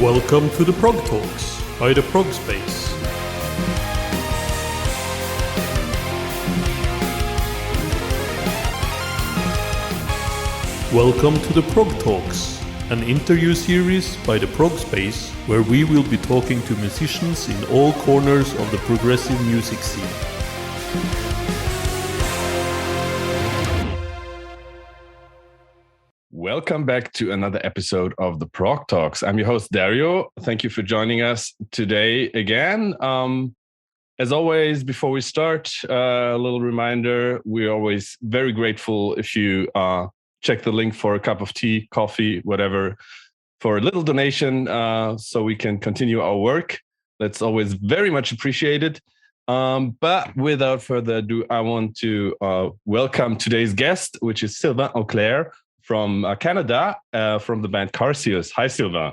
Welcome to the Prog Talks by the Progspace. Welcome to the Prog Talks, an interview series by the Progspace where we will be talking to musicians in all corners of the progressive music scene. Welcome back to another episode of the Prog Talks. I'm your host, Dario. Thank you for joining us today again. As always, before we start, a little reminder, we're always very grateful if you check the link for a cup of tea, coffee, whatever, for a little donation so we can continue our work. That's always very much appreciated. But without further ado, I want to welcome today's guest, which is Sylvain Auclair from Canada, from the band Karcius. Hi, Sylvain.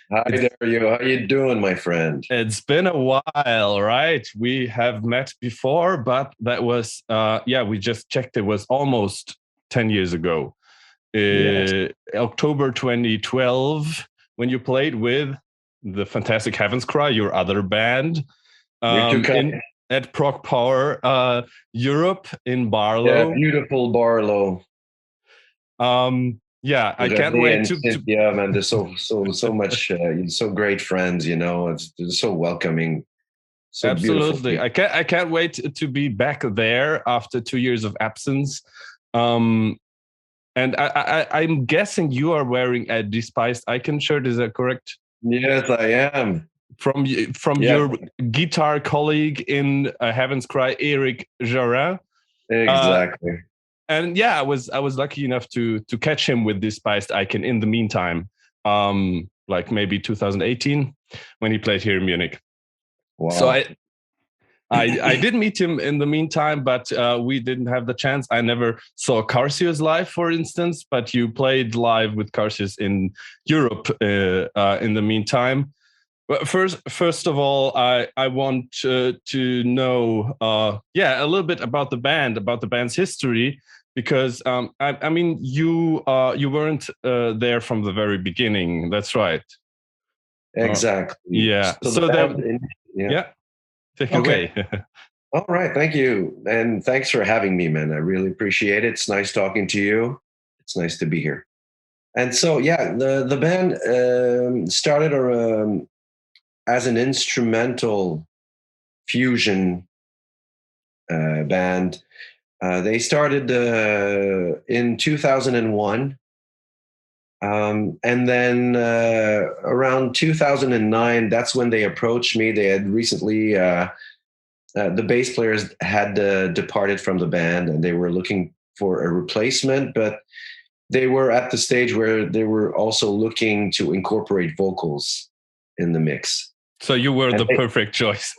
Hi, Dario. How you doing, my friend? It's been a while, right? We have met before, but that was, we just checked. It was almost 10 years ago. Yes. October 2012, when you played with the fantastic Heaven's Cry, your other band, at Prog Power Europe in Barlow. Yeah, beautiful Barlow. I can't wait to yeah, man, they're so much so great friends, you know. They're so welcoming. So absolutely. I can't wait to be back there after 2 years of absence. And I'm guessing you are wearing a Despised Icon shirt, is that correct? Yes, I am. From your guitar colleague in Heaven's Cry, Eric Jarin. Exactly. And I was lucky enough to catch him with Despised Icon in the meantime, like maybe 2018 when he played here in Munich. Wow. So I did meet him in the meantime, but we didn't have the chance. I never saw Karcius live, for instance, but you played live with Karcius in Europe in the meantime. But first of all, I want to know, a little bit about the band's history, because I mean you weren't there from the very beginning. That's right. Exactly. So take it away. All right, thank you, and thanks for having me, man. I really appreciate it. It's nice talking to you. It's nice to be here. And so, the band started as an instrumental fusion band. They started in 2001. And then around 2009, that's when they approached me. They had recently, the bass players had departed from the band and they were looking for a replacement, but they were at the stage where they were also looking to incorporate vocals in the mix. So you were the perfect choice.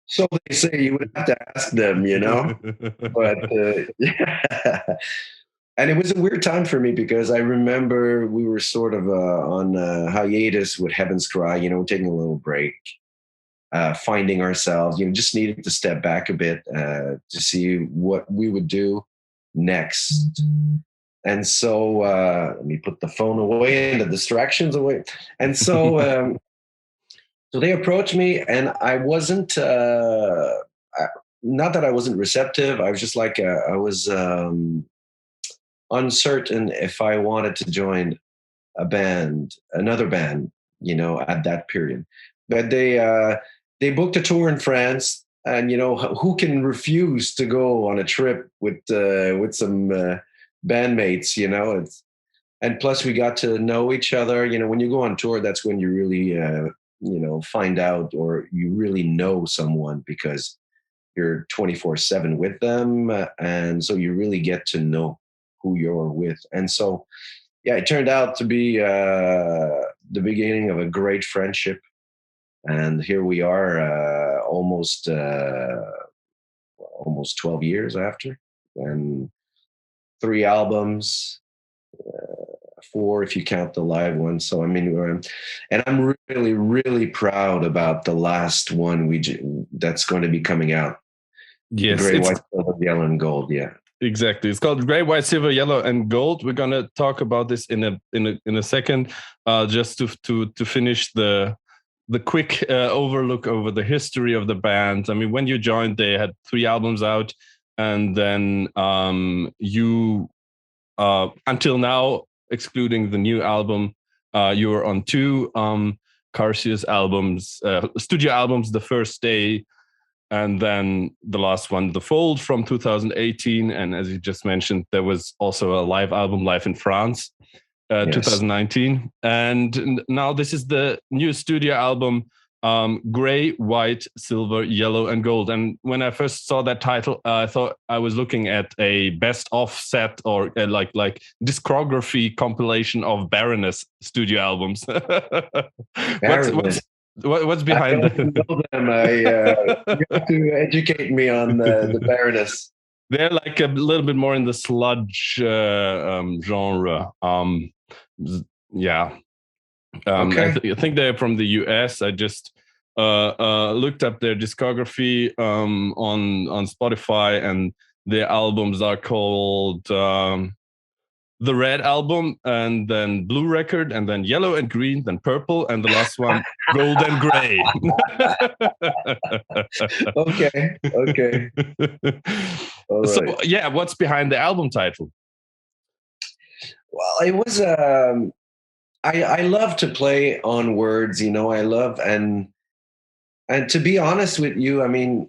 So they say, you would have to ask them, you know, but And it was a weird time for me because I remember we were sort of on hiatus with Heaven's Cry, you know, taking a little break, finding ourselves, you know, just needed to step back a bit to see what we would do next. And so let me put the phone away and the distractions away. And so so they approached me and I wasn't, not that I wasn't receptive. I was just like, I was uncertain if I wanted to join another band, you know, at that period. But they booked a tour in France, and you know, who can refuse to go on a trip with some bandmates, you know? And plus we got to know each other. You know, when you go on tour, that's when you really, you know, find out, or you really know someone because you're 24/7 with them. And so you really get to know who you're with. And so, it turned out to be the beginning of a great friendship. And here we are almost 12 years after, and 3 albums, 4 if you count the live one. So I mean, and I'm really, really proud about the last one that's going to be coming out. Yes, Gray, White, Silver, Yellow, and Gold. Yeah. Exactly. It's called Gray, White, Silver, Yellow, and Gold. We're gonna talk about this in a second. Just to finish the quick overlook over the history of the band. I mean, when you joined, they had 3 albums out, and then you until now, excluding the new album, you were on 2 Karcius albums, studio albums. The First Day, and then the last one, The Fold, from 2018. And as you just mentioned, there was also a live album, Live in France, yes. 2019. And now this is the new studio album, Gray, White, Silver, Yellow, and Gold. And when I first saw that title, I thought I was looking at a best of set, or like discography compilation of Baroness studio albums. What's behind that? Know them. You have to educate me on the Baroness. They're like a little bit more in the sludge genre. Yeah. Okay. I think they're from the US. I just looked up their discography on Spotify, and their albums are called the Red Album, and then Blue Record, and then Yellow and Green, then Purple, and the last one, Gold and Gray. Okay. All so, right. yeah, what's behind the album title? Well, it was, I love to play on words, I love, and to be honest with you, I mean,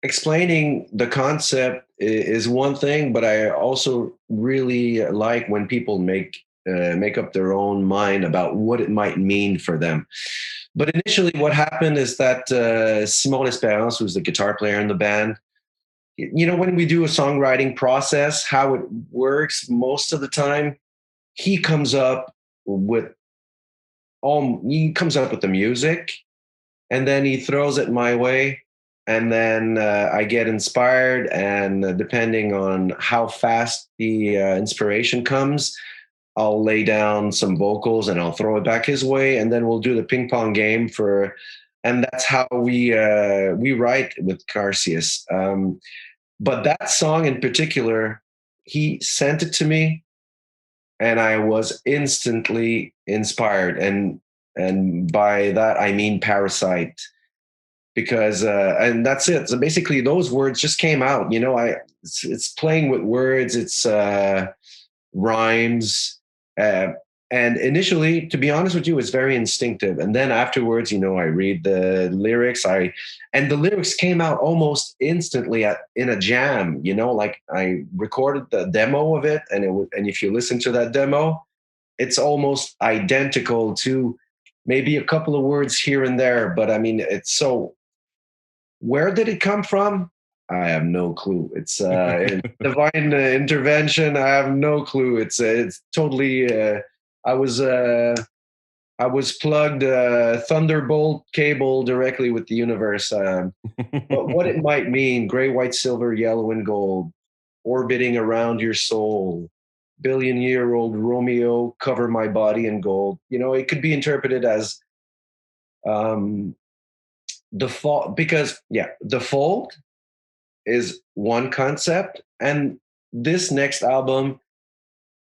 explaining the concept is one thing, but I also really like when people make up their own mind about what it might mean for them. But initially, what happened is that Simon L'Espérance, who's the guitar player in the band, when we do a songwriting process, how it works most of the time, he comes up with the music, and then he throws it my way. And then I get inspired, and depending on how fast the inspiration comes, I'll lay down some vocals and I'll throw it back his way, and then we'll do the ping-pong game and that's how we write with Karcius. But that song in particular, he sent it to me, and I was instantly inspired, and by that I mean parasite. Because and that's it. So basically, those words just came out. It's playing with words. It's rhymes, and initially, to be honest with you, it's very instinctive. And then afterwards, I read the lyrics. And the lyrics came out almost instantly in a jam. Like I recorded the demo of it, and if you listen to that demo, it's almost identical to maybe a couple of words here and there. But I mean, it's so. Where did it come from? I have no clue. It's divine intervention. I have no clue. It's totally. I was plugged Thunderbolt cable directly with the universe. But what it might mean: gray, white, silver, yellow, and gold, orbiting around your soul. Billion-year-old Romeo, cover my body in gold. It could be interpreted as. The fold, because the fold is one concept, and this next album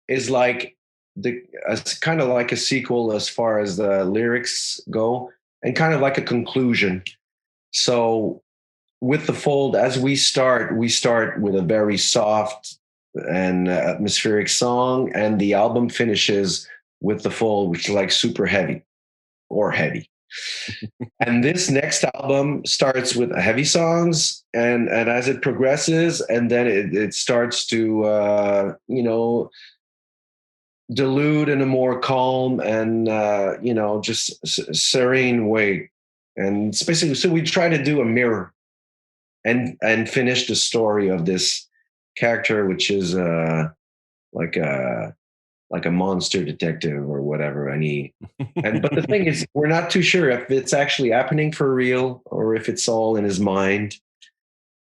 is like kind of like a sequel as far as the lyrics go, and kind of like a conclusion. So with the fold, as we start with a very soft and atmospheric song, and the album finishes with the fold, which is like super heavy or heavy. And this next album starts with heavy songs, and as it progresses, and then it starts to dilute in a more calm and just serene way. And it's basically, so we try to do a mirror and finish the story of this character, which is like a monster detective or whatever. But the thing is, we're not too sure if it's actually happening for real or if it's all in his mind,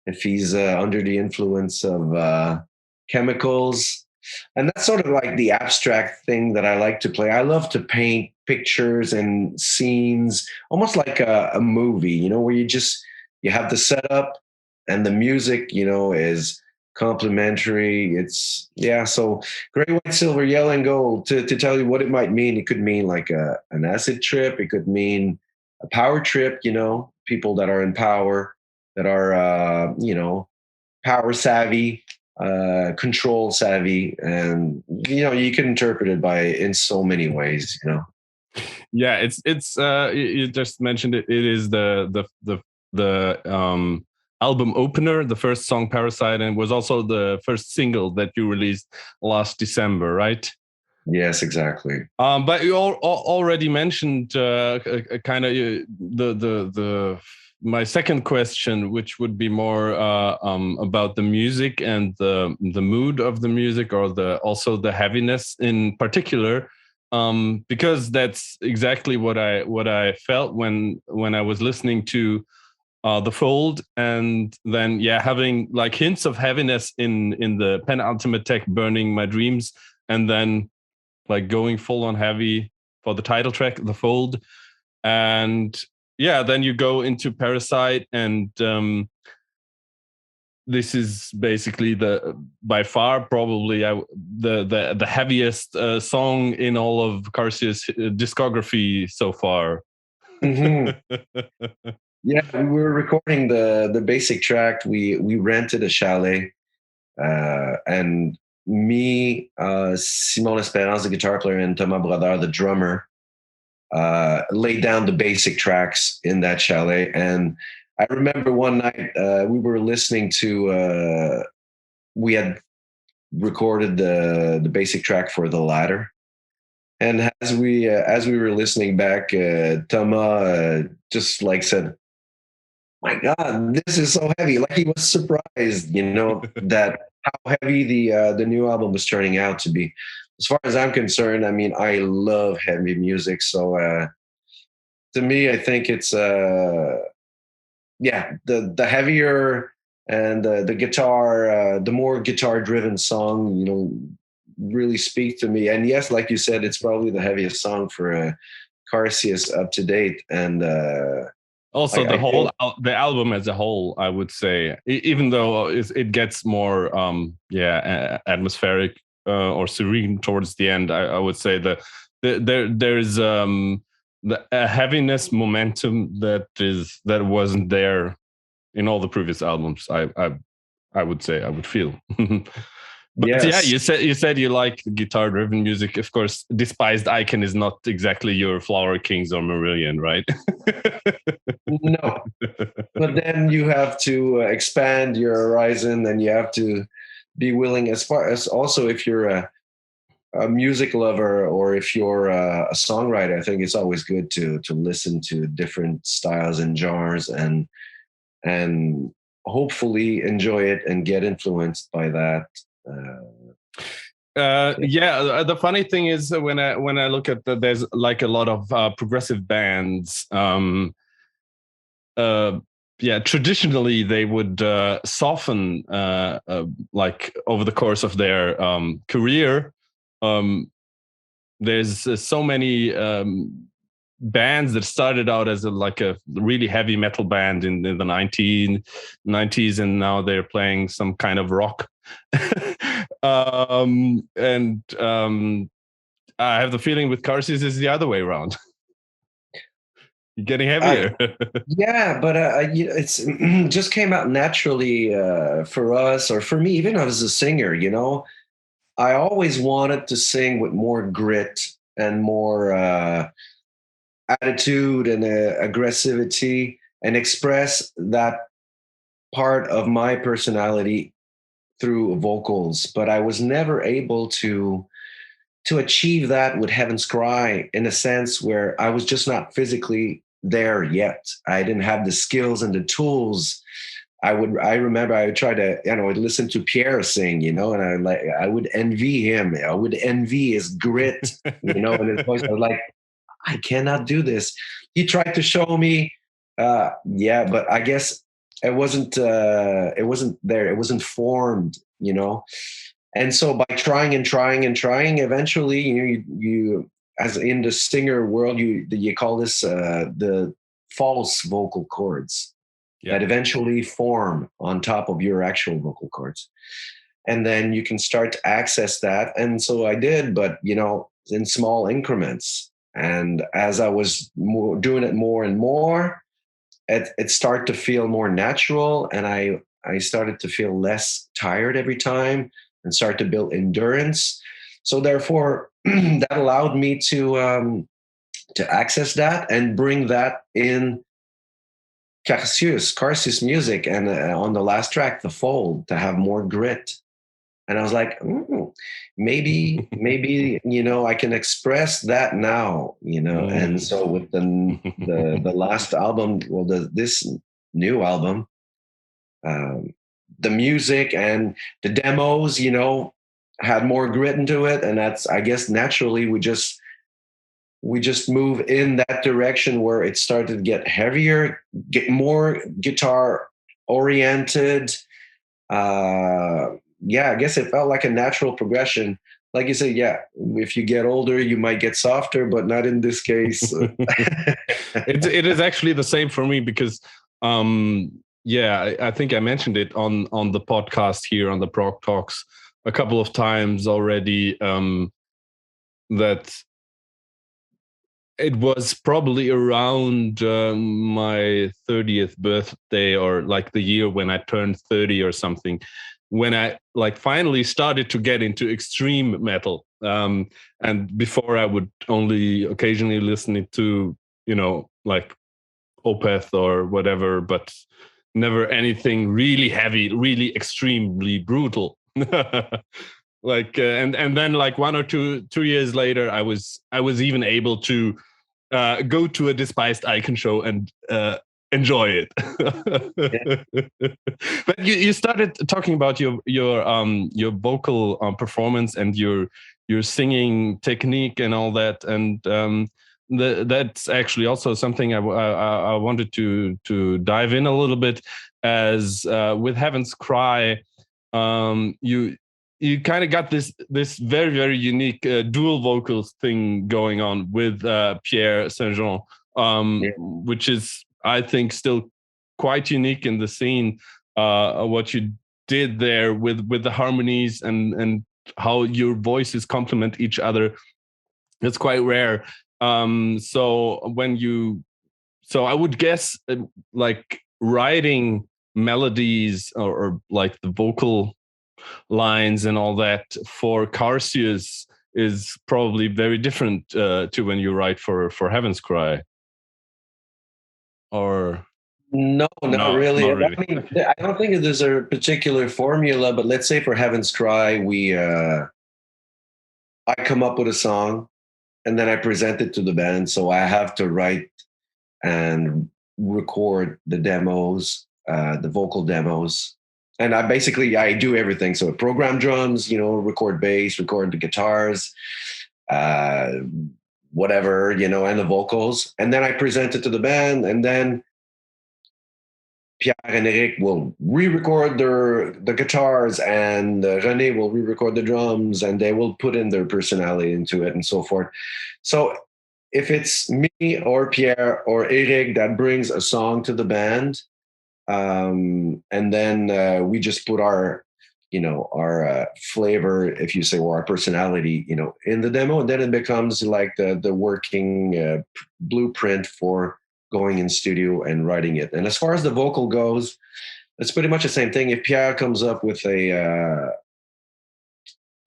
if he's under the influence of chemicals. And that's sort of like the abstract thing that I like to play. I love to paint pictures and scenes, almost like a movie, where you have the setup, and the music, is complementary. It's so gray, white, silver, yellow, and gold. To tell you what it might mean, it could mean like an acid trip. It could mean a power trip. People that are in power, that are power savvy, control savvy, and you can interpret it in so many ways. Yeah, it's you just mentioned it. It is the album opener, the first song Parasite, and was also the first single that you released last December, right? Yes, exactly. But you already mentioned kind of the my second question, which would be more about the music and the mood of the music, or also the heaviness in particular. Because that's exactly what I felt when I was listening to the Fold, and then having like hints of heaviness in the penultimate tech, Burning My Dreams, and then like going full on heavy for the title track, The Fold, and then you go into Parasite, and this is basically by far probably the heaviest song in all of Karcius' discography so far. Mm-hmm. Yeah, we were recording the basic track. We rented a chalet, and me, Simon Esperance, the guitar player, and Thomas Brodeur, the drummer, laid down the basic tracks in that chalet. And I remember one night we were listening to. We had recorded the basic track for The Ladder, and as we were listening back, Thomas just like said, "My God, this is so heavy!" Like he was surprised, that how heavy the new album was turning out to be. As far as I'm concerned, I mean, I love heavy music, so to me, I think it's the heavier and the guitar, the more guitar driven song, really speak to me. And yes, like you said, it's probably the heaviest song for Karcius up to date, and also the album as a whole, I would say, even though it gets more atmospheric or serene towards the end, I would say there's a heaviness momentum that wasn't there in all the previous albums. I would say, I would feel. But yes. you said you like guitar driven music. Of course, Despised Icon is not exactly your Flower Kings or Marillion, right? No, but then you have to expand your horizon, and you have to be willing, as far as also if you're a music lover, or if you're a songwriter, I think it's always good to listen to different styles and genres, and hopefully enjoy it and get influenced by that. The funny thing is, when I look at there's like a lot of progressive bands. Traditionally they would soften like over the course of their career. There's so many bands that started out as a really heavy metal band in the 1990s, and now they're playing some kind of rock. I have the feeling with Karcius is the other way around. You're getting heavier. But it's just came out naturally for us, or for me, even as a singer. I always wanted to sing with more grit and more attitude and aggressivity, and express that part of my personality through vocals. But I was never able to achieve that with Heaven's Cry, in a sense where I was just not physically there yet. I didn't have the skills and the tools. I remember I would try to, I'd listen to Pierre sing, and I would envy him. I would envy his grit, and his voice. I was like, I cannot do this. He tried to show me, but I guess it wasn't there. It wasn't formed, And so by trying and trying and trying, eventually, you as in the singer world, you call this the false vocal cords. that eventually form on top of your actual vocal cords. And then you can start to access that. And so I did, but in small increments. And as I was doing it more and more, it started to feel more natural. And I started to feel less tired every time and start to build endurance. So therefore, that allowed me to access that and bring that in Karcius music, and on the last track, The Fold, to have more grit. And I was like, maybe, I can express that now, And so with the last album, this new album, the music and the demos, had more grit into it, and that's, I guess, naturally we just move in that direction where it started to get heavier, get more guitar oriented. I guess it felt like a natural progression. Like you said, if you get older, you might get softer, but not in this case. It is actually the same for me because, I think I mentioned it on the podcast here on the Prog Talks a couple of times already, that it was probably around my 30th birthday, or like the year when I turned 30 or something, when I finally started to get into extreme metal. And before I would only occasionally listen it to, Opeth or whatever, but never anything really heavy, really extremely brutal. And then 1 or 2 years later, I was even able to go to a Despised Icon show and enjoy it. But you started talking about your vocal performance and your singing technique and all that, and that's actually also something I wanted to dive in a little bit, as with Heaven's Cry, you kind of got this very, very unique dual vocals thing going on with Pierre Saint-Jean, which is, I think, still quite unique in the scene. What you did there with the harmonies and how your voices complement each other, it's quite rare. So I would guess writing melodies or like the vocal lines and all that for Karcius is probably very different to when you write for Heaven's Cry. Or no, not really. Not really. I mean, I don't think there's a particular formula, but let's say for Heaven's Cry, I come up with a song and then I present it to the band. So I have to write and record the demos, the vocal demos. And I do everything. So program drums, record bass, record the guitars, whatever, and the vocals. And then I present it to the band. And then Pierre and Eric will re-record the guitars, and René will re-record the drums, and they will put in their personality into it and so forth. So if it's me or Pierre or Eric that brings a song to the band, and then we just put our flavor, if you say, or our personality, in the demo, and then it becomes like the working blueprint for going in studio and writing it. And as far as the vocal goes, it's pretty much the same thing. If Pierre comes up with a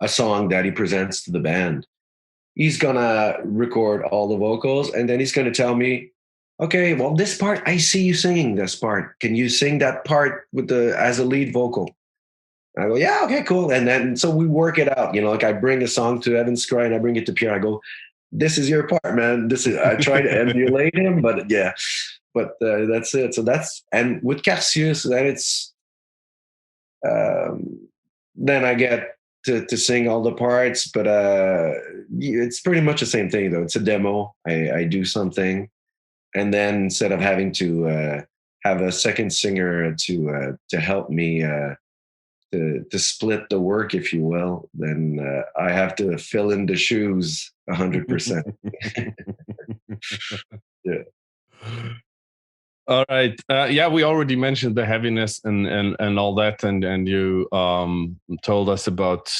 song that he presents to the band, he's gonna record all the vocals, and then he's gonna tell me, okay, well, this part, I see you singing this part. Can you sing that part as a lead vocal? And I go, yeah, okay, cool. And then so we work it out. I bring a song to Heaven's Cry and I bring it to Pierre. I go, this is your part, man. I try to emulate him, but that's it. So and with Karcius, then it's then I get to sing all the parts, but it's pretty much the same thing though. It's a demo. I do something, and then instead of having to have a second singer to help me to split the work, if you will, then I have to fill in the shoes 100%. Yeah. All right. Yeah, we already mentioned the heaviness and all that, and you told us about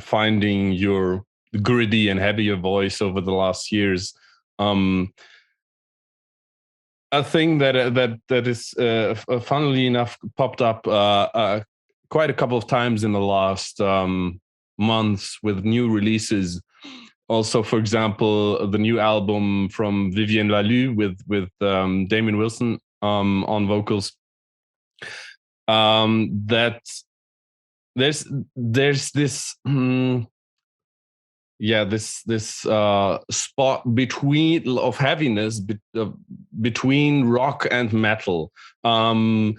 finding your gritty and heavier voice over the last years. A thing that is funnily enough popped up quite a couple of times in the last months with new releases. Also, for example, the new album from Vivienne Laloux with Damien Wilson on vocals. That there's this this spot between of heaviness between rock and metal. And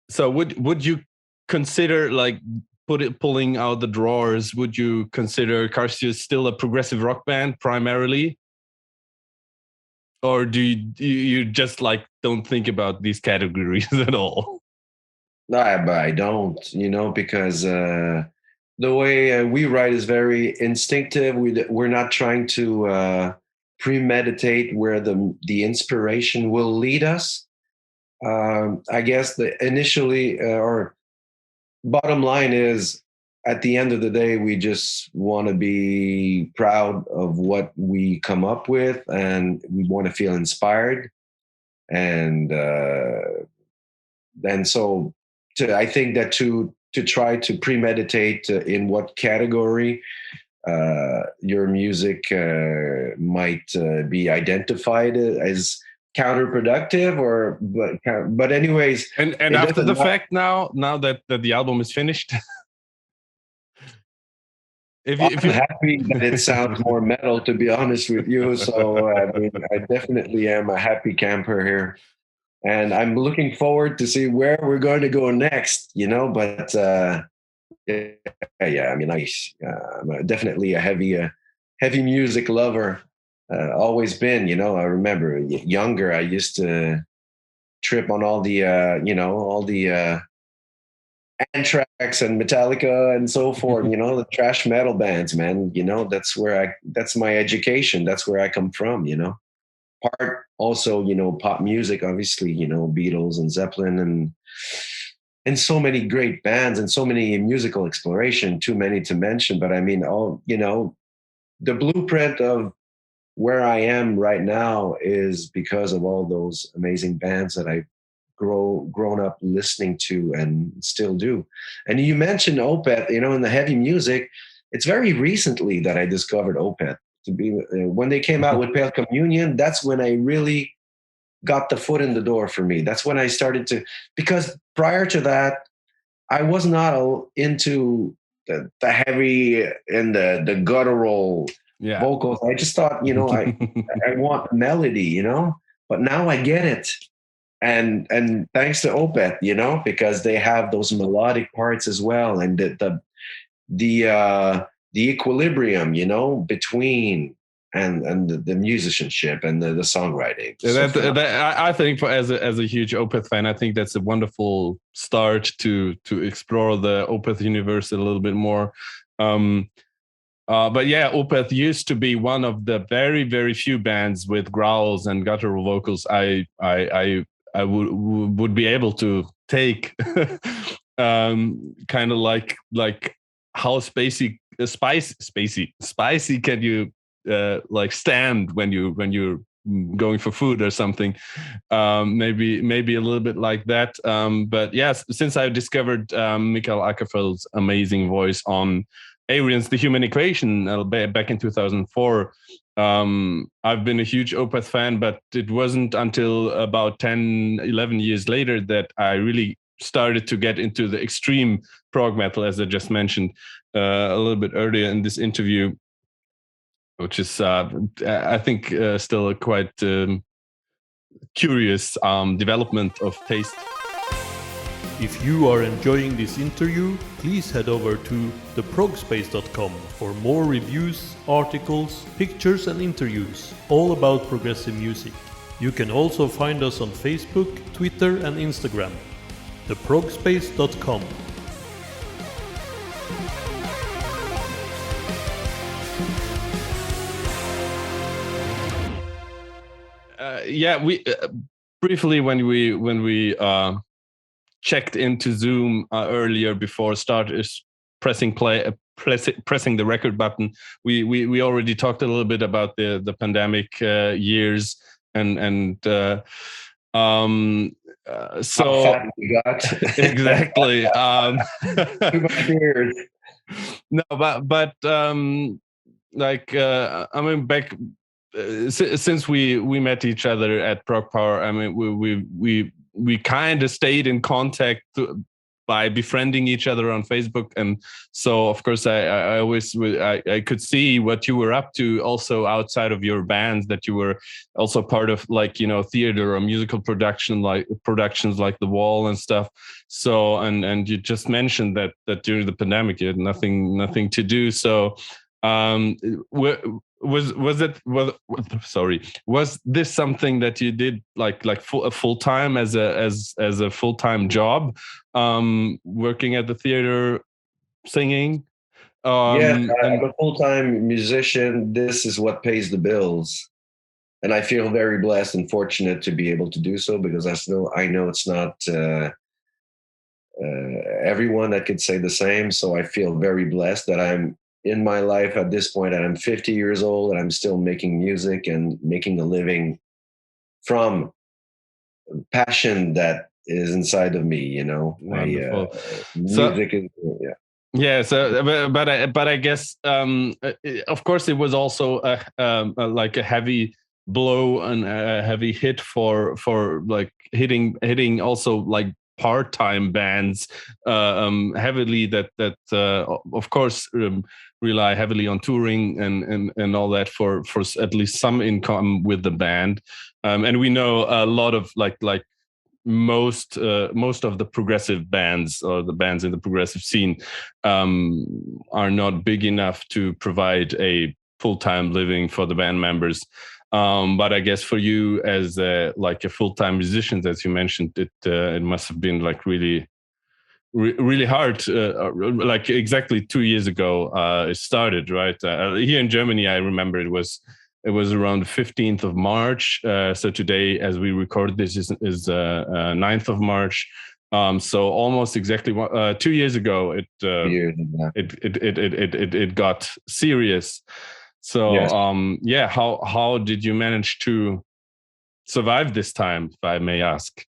so would you consider, like, pulling out the drawers, would you consider Karcius still a progressive rock band primarily? Or do you just like don't think about these categories at all? I don't, because the way we write is very instinctive. We're not trying to premeditate where the inspiration will lead us. I guess the initially or bottom line is, at the end of the day, we just want to be proud of what we come up with, and we want to feel inspired. And so I think that to try to premeditate in what category your music might be identified as counterproductive, but anyways. And after the fact, now that the album is finished, I'm happy that it sounds more metal, to be honest with you. So I definitely am a happy camper here, and I'm looking forward to see where we're going to go next. But yeah. I'm definitely a heavy music lover. Always been. I remember younger, I used to trip on all the Anthrax and Metallica and so forth, the thrash metal bands, man. That's my education. That's where I come from, Part also, pop music, obviously, Beatles and Zeppelin and so many great bands and so many musical exploration, too many to mention. But I mean, the blueprint of where I am right now is because of all those amazing bands that I've grown up listening to and still do. And you mentioned Opeth, in the heavy music, it's very recently that I discovered Opeth. When they came out with Pale Communion, that's when I really got the foot in the door for me. That's when I started to, because prior to that, I was not into the heavy and the guttural vocals. I just thought, I want melody, but now I get it. And thanks to Opeth, because they have those melodic parts as well, and the equilibrium, between and the musicianship and the songwriting. I think as a huge Opeth fan, I think that's a wonderful start to explore the Opeth universe a little bit more. But yeah, Opeth used to be one of the very, very few bands with growls and guttural vocals I would be able to take. Kind of like how spicy can you like stand when you're going for food or something. Maybe a little bit like that. But yes, since I've discovered Mikael Åkerfeldt's amazing voice on Arian's The Human Equation back in 2004, I've been a huge Opeth fan, but it wasn't until about 10-11 years later that I really started to get into the extreme prog metal, as I just mentioned a little bit earlier in this interview, which is I think still a quite curious development of taste. If you are enjoying this interview, please head over to theprogspace.com for more reviews, articles, pictures and interviews all about progressive music. You can also find us on Facebook, Twitter and Instagram. theprogspace.com. yeah, we briefly when we checked into Zoom earlier before pressing play, pressing the record button, we already talked a little bit about the pandemic years and so how fat we got. exactly. Too much beers. No, but like I mean, back since we met each other at Prog Power, I mean, we kind of stayed in contact by befriending each other on Facebook, and so of course I always I could see what you were up to also outside of your bands, that you were also part of, like, you know, theater or musical productions like The Wall and stuff. So and you just mentioned that during the pandemic you had nothing to do. So was this something that you did like full time as a full time job, working at the theater singing? Yes, And I'm a full-time musician. This is what pays the bills. And I feel very blessed and fortunate to be able to do so, because I know it's not everyone that could say the same. So I feel very blessed that I'm in my life at this point, and I'm 50 years old, and I'm still making music and making a living from passion that is inside of me. You know, wonderful. Music is yeah. Yeah, so but I guess of course it was also like a heavy blow and a heavy hit for like hitting also like part-time bands heavily that of course rely heavily on touring and all that for at least some income with the band, and we know a lot of like most of the progressive bands, or the bands in the progressive scene, are not big enough to provide a full-time living for the band members. But I guess for you as like a full-time musician, as you mentioned, it must have been like really hard. Like exactly 2 years ago, it started, right? Here in Germany, I remember it was around the 15th of March. So today, as we record this, is 9th of March. So almost exactly 2 years ago, it got serious. So Yes. yeah, how did you manage to survive this time, if I may ask?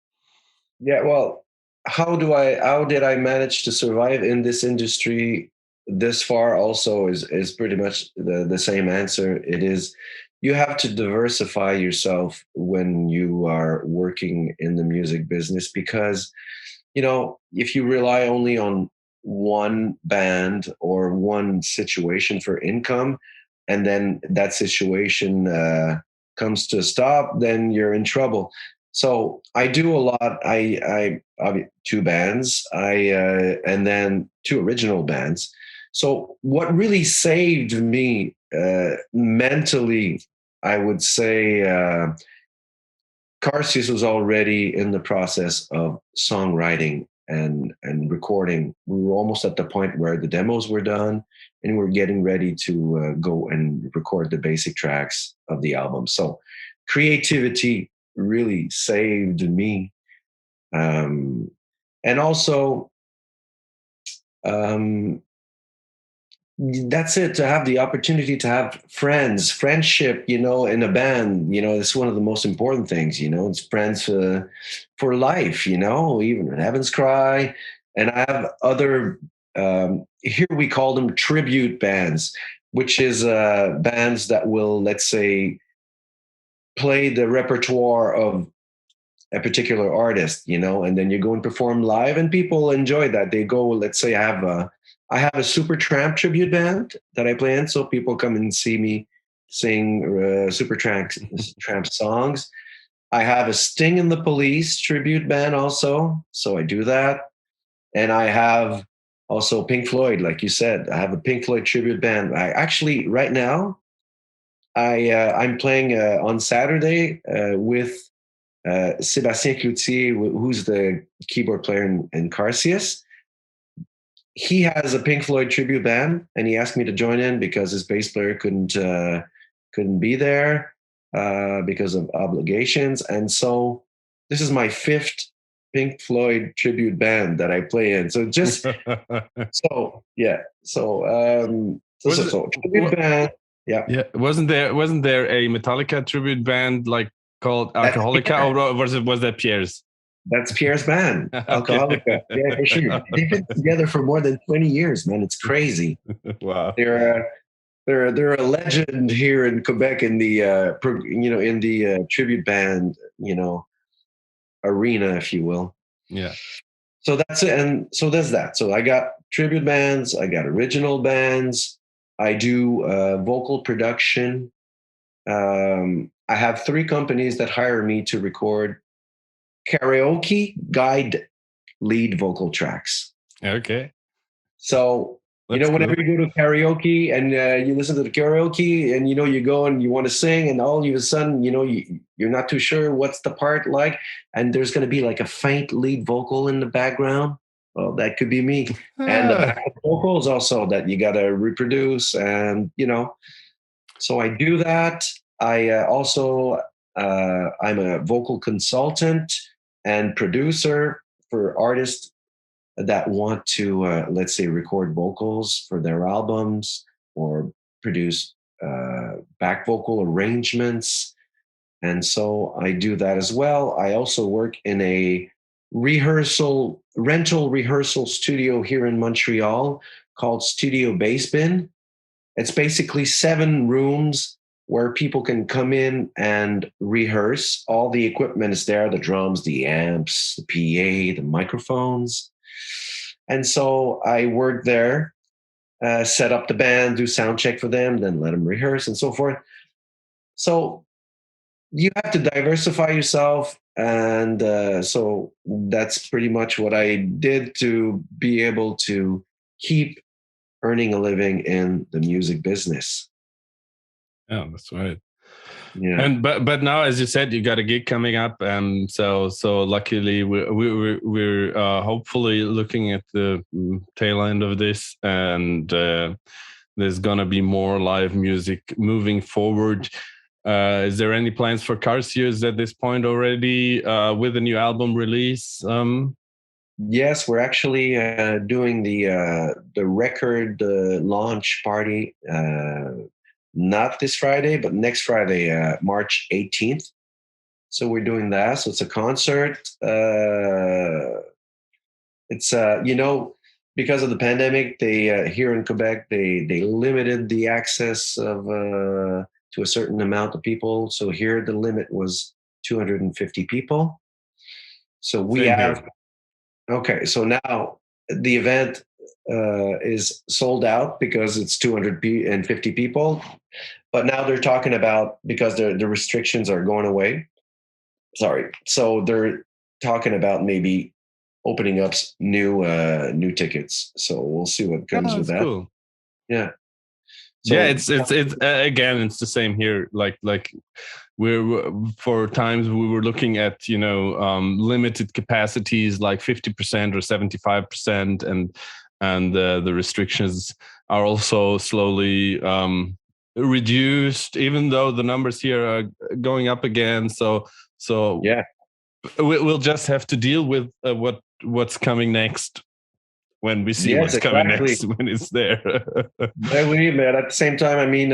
Yeah, well, how did I manage to survive in this industry this far? Also is pretty much the same answer. It is, you have to diversify yourself when you are working in the music business, because, you know, if you rely only on one band or one situation for income, and then that situation comes to a stop, then you're in trouble. So I do a lot. I two bands. And then two original bands. So what really saved me mentally, I would say, Karcius was already in the process of songwriting and recording. We were almost at the point where the demos were done, and we were getting ready to go and record the basic tracks of the album. So creativity really saved me. And also, um, that's it, to have the opportunity to have friendship, you know, in a band, you know, it's one of the most important things, you know, it's friends for life, you know, even in Heaven's Cry. And I have other, here we call them tribute bands, which is bands that will, let's say, play the repertoire of a particular artist, you know, and then you go and perform live, and people enjoy that. They go, let's say, I have a Super Tramp tribute band that I play in, so people come and see me sing Tramp songs. I have a Sting and the Police tribute band also, so I do that. And I have also Pink Floyd, like you said. I have a Pink Floyd tribute band. I actually, right now, I'm playing on Saturday with Sébastien Cloutier, who's the keyboard player in Karcius. He has a Pink Floyd tribute band, and he asked me to join in because his bass player couldn't be there. because of obligations. And so this is my 5th Pink Floyd tribute band that I play in. So just so yeah. So tribute band. Yeah. Yeah. Wasn't there a Metallica tribute band like called That's Alcoholica, Pierre. or was that Pierre's? That's Pierre's band, Okay. Alcoholica. Yeah, for sure. They've been together for more than 20 years, man. It's crazy. Wow. They're a legend here in Quebec in the in the tribute band arena, if you will. Yeah. So that's it, and so there's that. So I got tribute bands, I got original bands, I do vocal production. I have 3 companies that hire me to record karaoke guide lead vocal tracks. Okay. So, That's whenever cool. you go to karaoke and you listen to the karaoke and, you go and you want to sing and all of a sudden, you're not too sure what's the part like. And there's going to be like a faint lead vocal in the background. Well, that could be me. And the backup vocals also that you got to reproduce. And, so I do that. I I'm a vocal consultant and producer for artists that want to, let's say, record vocals for their albums or produce back vocal arrangements. And so I do that as well. I also work in a rental rehearsal studio here in Montreal called Studio Basebin. It's basically 7 rooms where people can come in and rehearse. All the equipment is there, the drums, the amps, the PA, the microphones. And so I work there, set up the band, do sound check for them, then let them rehearse and so forth. So you have to diversify yourself. And so that's pretty much what I did to be able to keep earning a living in the music business. Yeah, that's right. Yeah. And but now, as you said, you got a gig coming up, and so luckily we're hopefully looking at the tail end of this, and there's gonna be more live music moving forward. Is there any plans for Karcius at this point already with a new album release? Yes, we're actually doing the record launch party. Not this Friday, but next Friday, March 18th. So we're doing that. So it's a concert. It's because of the pandemic, they here in Quebec they limited the access of to a certain amount of people. So here the limit was 250 people. So we Same have here. Okay. So now the event is sold out because it's 250 people. But now they're talking about, because the restrictions are going away. Sorry. So they're talking about maybe opening up new tickets. So we'll see what comes with that. Cool. Yeah. So, yeah, it's again, it's the same here. Like we're for times we were looking at limited capacities like 50% or 75%, and the restrictions are also slowly reduced, even though the numbers here are going up again. So yeah, we'll just have to deal with what's coming next when we see Yes, what's coming exactly. next, when it's there. I believe that. At the same time, I mean,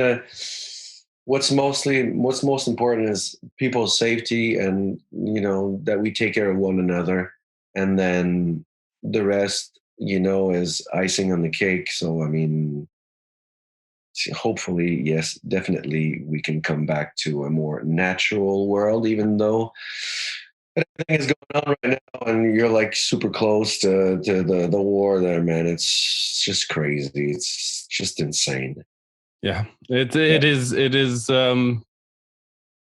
what's most important is people's safety, and that we take care of one another, and then the rest, is icing on the cake. So I mean, hopefully, yes, definitely, we can come back to a more natural world, even though everything is going on right now, and you're like super close to the war there, man. It's just crazy. It's just insane. Yeah, it is.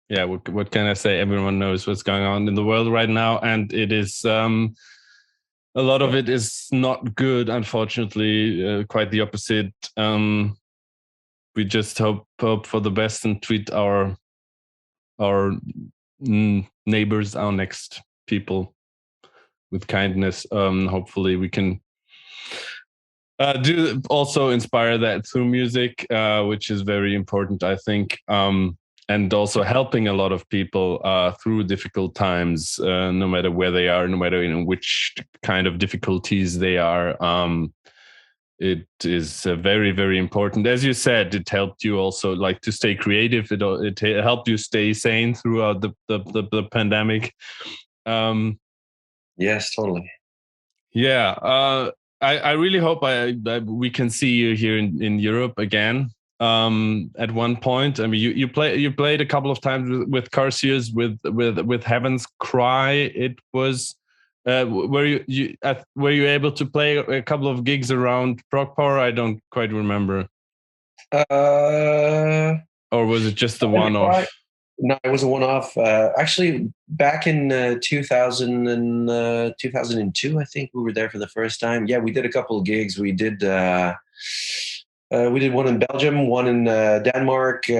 Yeah, what can I say? Everyone knows what's going on in the world right now, and it is a lot of it is not good, unfortunately. Quite the opposite. We just hope for the best and treat our neighbors, our next people, with kindness. Hopefully, we can do also inspire that through music, which is very important, I think. and also helping a lot of people through difficult times, no matter where they are, no matter in which kind of difficulties they are. It is very, very important. As you said, it helped you also like to stay creative. It helped you stay sane throughout the pandemic. Yes, totally. Yeah, I really hope we can see you here in Europe again. At one point, I mean, you played a couple of times with Karcius with Heaven's Cry. It was. Were you able to play a couple of gigs around Prog Power? I don't quite remember. Or was it just the one-off? No, it was a one-off. Actually, back in 2002, I think we were there for the first time. Yeah, we did a couple of gigs. We did one in Belgium, one in Denmark. We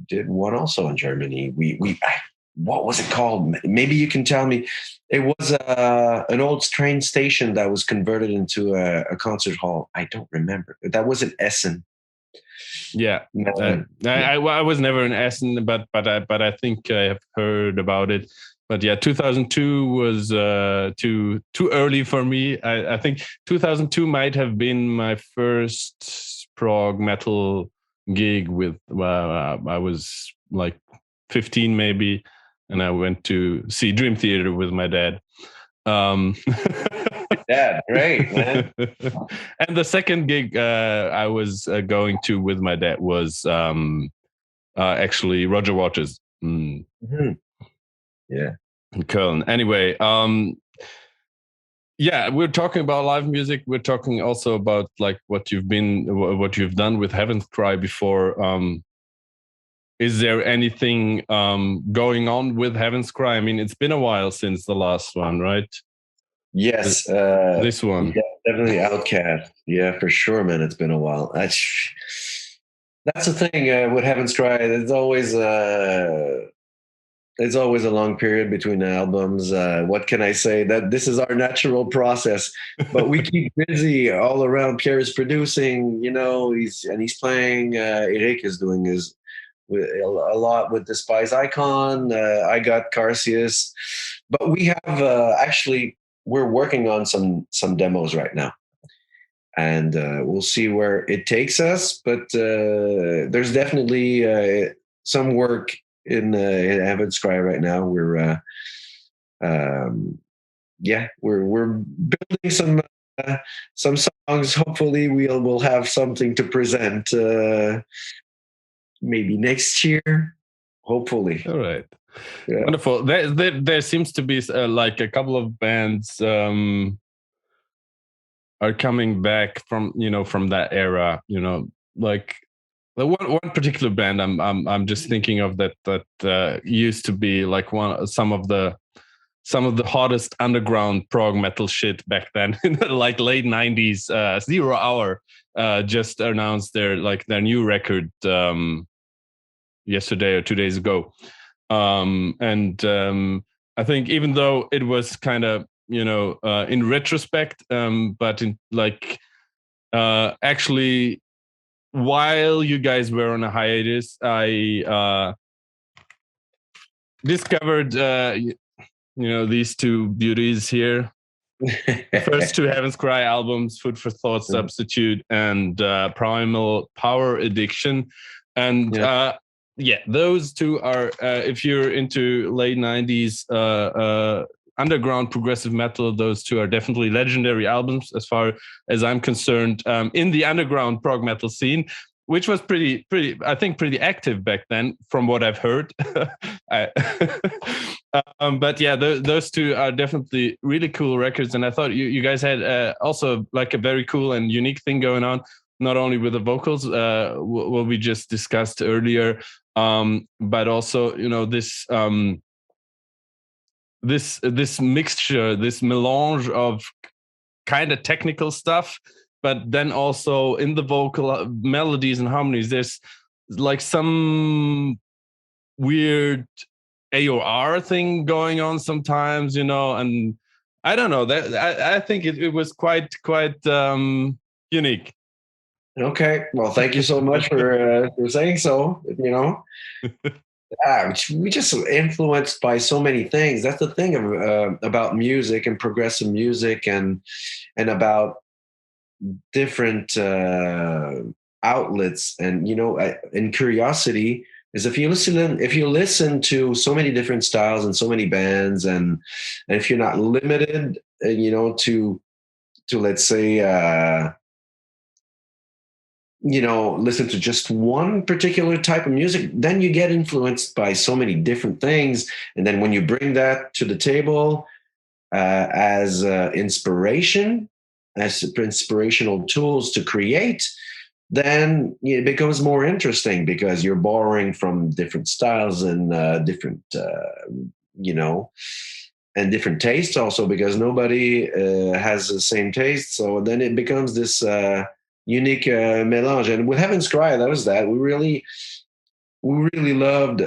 did one also in Germany. What was it called? Maybe you can tell me. It was an old train station that was converted into a concert hall. I don't remember. That was in Essen. Yeah, I was never in Essen, but I think I have heard about it. But yeah, 2002 was too early for me. I think 2002 might have been my first prog metal gig. I was like 15 maybe, and I went to see Dream Theater with my dad. Yeah, great, man. And the second gig I was going to with my dad was actually Roger Waters. Mm-hmm. Yeah. In Köln. Anyway, yeah, we're talking about live music. We're talking also about like what you've done with Heaven's Cry before. Is there anything going on with Heaven's Cry? I mean, it's been a while since the last one, right? Yes. This one. Yeah, definitely Outcast. Yeah, for sure, man. It's been a while. That's the thing with Heaven's Cry. There's always a long period between the albums. What can I say? That this is our natural process, but we keep busy all around. Pierre is producing, he's playing. Eric is doing a lot with the Spice Icon. I got Karcius, but we have actually we're working on some demos right now, and we'll see where it takes us. But there's definitely some work in Heaven's Cry right now. We're building some songs. Hopefully, we'll have something to present maybe next year. Hopefully. All right. Yeah. Wonderful. There seems to be like a couple of bands are coming back from that era. Like the one particular band I'm just thinking of that used to be like some of the hottest underground prog metal shit back then, in the like late 90s. 0 Hour just announced their new record yesterday or 2 days ago. I think even though it was kind of in retrospect, but in like actually while you guys were on a hiatus, I discovered these two beauties here. First two Heaven's Cry albums, Food for Thought, Substitute, and Primal Power Addiction. And those two are, if you're into late 90s underground progressive metal, those two are definitely legendary albums as far as I'm concerned, in the underground prog metal scene, which was pretty pretty active back then from what I've heard. But yeah, those two are definitely really cool records, and I thought you guys had also like a very cool and unique thing going on, not only with the vocals, what we just discussed earlier, but also this mixture, this melange of kind of technical stuff, but then also in the vocal melodies and harmonies, there's like some weird AOR thing going on sometimes, and I don't know, that I think it was quite unique. Okay. Well, thank you so much for saying so. We just influenced by so many things. That's the thing about music and progressive music, and about different outlets, and curiosity is if you listen to so many different styles and so many bands, and if you're not limited, to let's say listen to just one particular type of music, then you get influenced by so many different things. And then when you bring that to the table as inspiration, as inspirational tools to create, then it becomes more interesting because you're borrowing from different styles and different, you know, and different tastes also, because nobody has the same taste. So then it becomes this unique melange. And with Heaven's Cry, that was that. We really loved,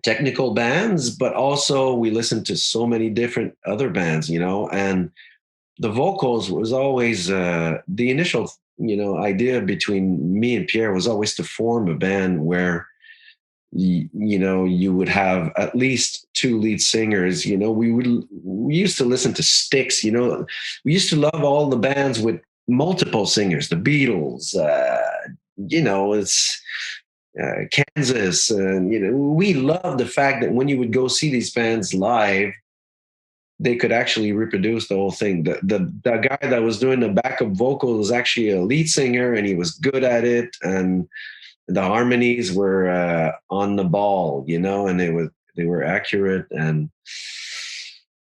technical bands, but also we listened to so many different other bands, and the vocals was always the initial, idea between me and Pierre was always to form a band where you would have at least two lead singers. We used to listen to Styx. We used to love all the bands with multiple singers, the Beatles, it's Kansas, and we love the fact that when you would go see these bands live, they could actually reproduce the whole thing. The guy that was doing the backup vocal was actually a lead singer, and he was good at it, and the harmonies were on the ball, and they were accurate, and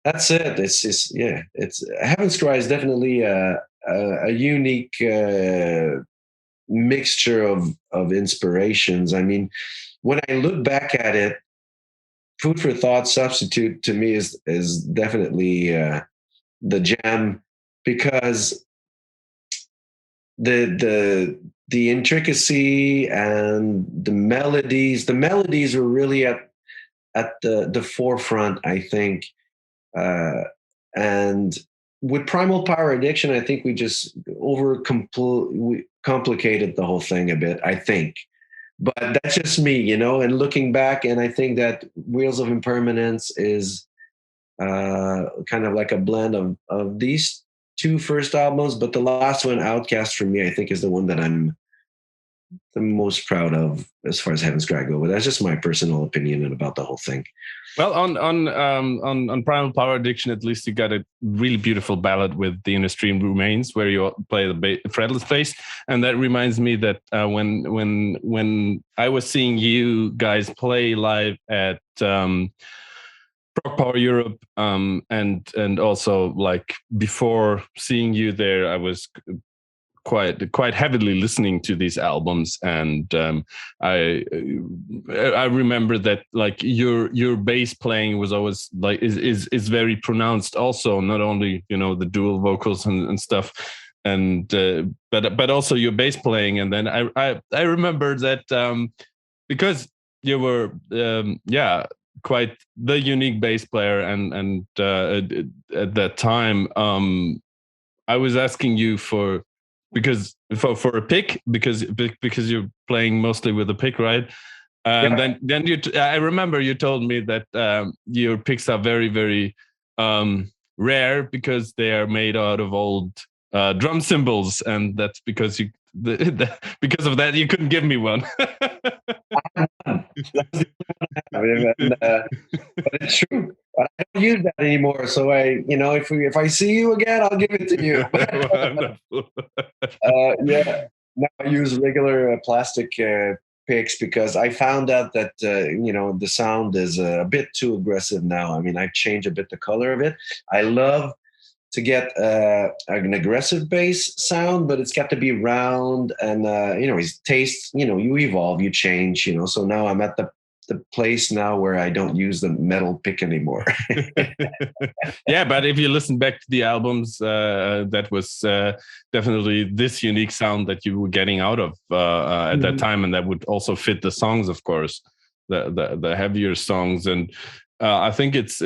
that's it. It's just, yeah, it's Heaven's Cry is definitely a unique mixture of inspirations. I mean, when I look back at it, Food for Thought Substitute to me is definitely the gem, because the intricacy and the melodies were really at the forefront, I think. And with Primal Power Addiction, I think we just we complicated the whole thing a bit, I think. But that's just me, and looking back, and I think that Wheels of Impermanence is kind of like a blend of these two first albums. But the last one, Outcast, for me, I think is the one that I'm the most proud of as far as Heaven's Cry go. But that's just my personal opinion about the whole thing. Well, on Primal Power Addiction, at least you got a really beautiful ballad with The Inner Stream Remains, where you play the fretless bass, and that reminds me that when I was seeing you guys play live at Prog Power Europe, and also like before seeing you there, I was quite heavily listening to these albums, and I remember that like your bass playing was always like is very pronounced. Also, not only the dual vocals and stuff, and but also your bass playing. And then I remember that because you were quite the unique bass player, and at that time I was asking you for a pick, because you're playing mostly with a pick, right? And Yeah. then I remember you told me that your picks are very, very rare, because they are made out of old drum cymbals, and that's because because of that you couldn't give me one. But it's true. I don't use that anymore. So if I see you again, I'll give it to you. Wonderful. Yeah. Now I use regular plastic picks, because I found out that the sound is a bit too aggressive now. I mean, I changed a bit the color of it. I love to get an aggressive bass sound, but it's got to be round, and his taste. You evolve, you change. So now I'm at the place now where I don't use the metal pick anymore. Yeah, but if you listen back to the albums, that was definitely this unique sound that you were getting out of at that time, and that would also fit the songs, of course, the heavier songs. And I think it's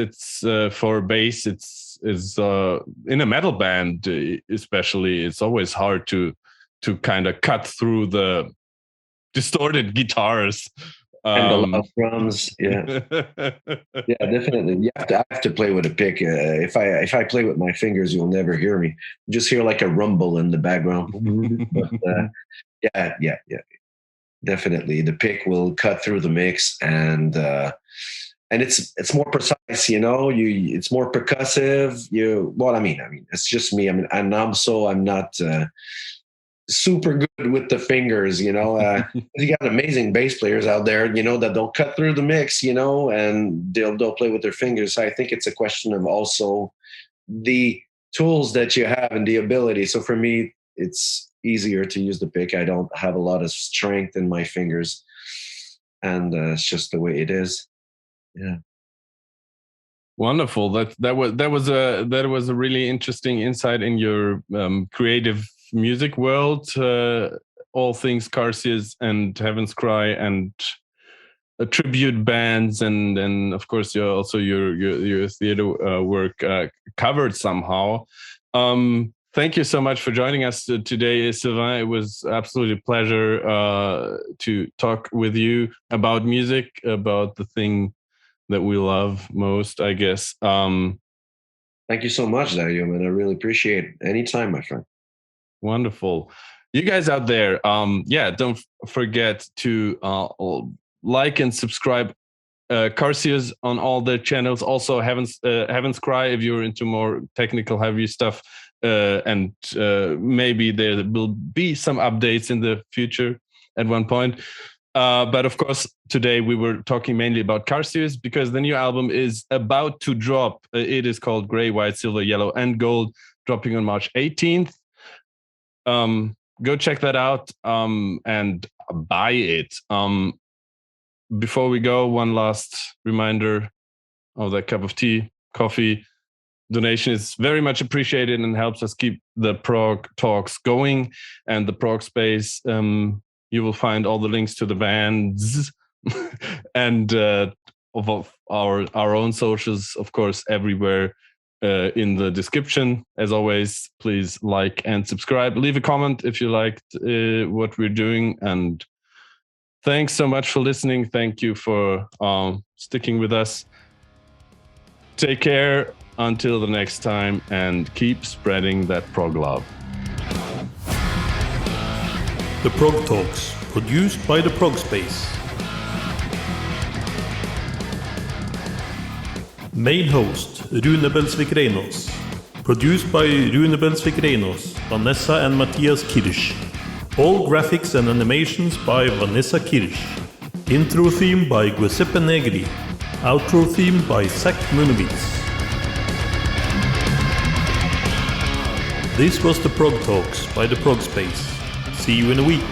for bass. It's in a metal band, especially. It's always hard to kind of cut through the distorted guitars and the loud drums. Yeah, yeah, definitely. I have to play with a pick. If I play with my fingers, you'll never hear me. You just hear like a rumble in the background. But, yeah. Definitely, the pick will cut through the mix, and it's more precise. It's more percussive. I mean, it's just me. I mean, I'm not super good with the fingers. You got amazing bass players out there. That they'll cut through the mix. And they'll play with their fingers. So I think it's a question of also the tools that you have and the ability. So for me, it's easier to use the pick. I don't have a lot of strength in my fingers, and it's just the way it is. Yeah. Wonderful. That was a really interesting insight in your creative music world. All things Karcius and Heaven's Cry and tribute bands, and of course your theater work covered somehow. Thank you so much for joining us today, Sylvain. It was absolutely a pleasure to talk with you about music, about the thing that we love most, I guess. Thank you so much, Dario, man. I really appreciate it. Anytime, my friend. Wonderful. You guys out there, don't forget to like and subscribe Karcius on all the channels. Also, Heaven's Cry if you're into more technical, heavy stuff. And maybe there will be some updates in the future at one point. But of course, today we were talking mainly about Karcius because the new album is about to drop. It is called Gray, White, Silver, Yellow, and Gold, dropping on March 18th. Go check that out and buy it. Before we go, one last reminder of that cup of tea, coffee. Donation is very much appreciated and helps us keep the Prog Talks going. And the Progspace, you will find all the links to the bands and of our own socials, of course, everywhere in the description. As always, please like and subscribe. Leave a comment if you liked what we're doing. And thanks so much for listening. Thank you for sticking with us. Take care. Until the next time, and keep spreading that prog love. The Prog Talks, produced by the Progspace. Main host, Rune Belsvik Reinås. Produced by Rune Belsvik Reinås, Vanessa and Matthias Kirsch. All graphics and animations by Vanessa Kirsch. Intro theme by Giuseppe Negri. Outro theme by Zach Munowitz. This was the Prog Talks by the Progspace. See you in a week.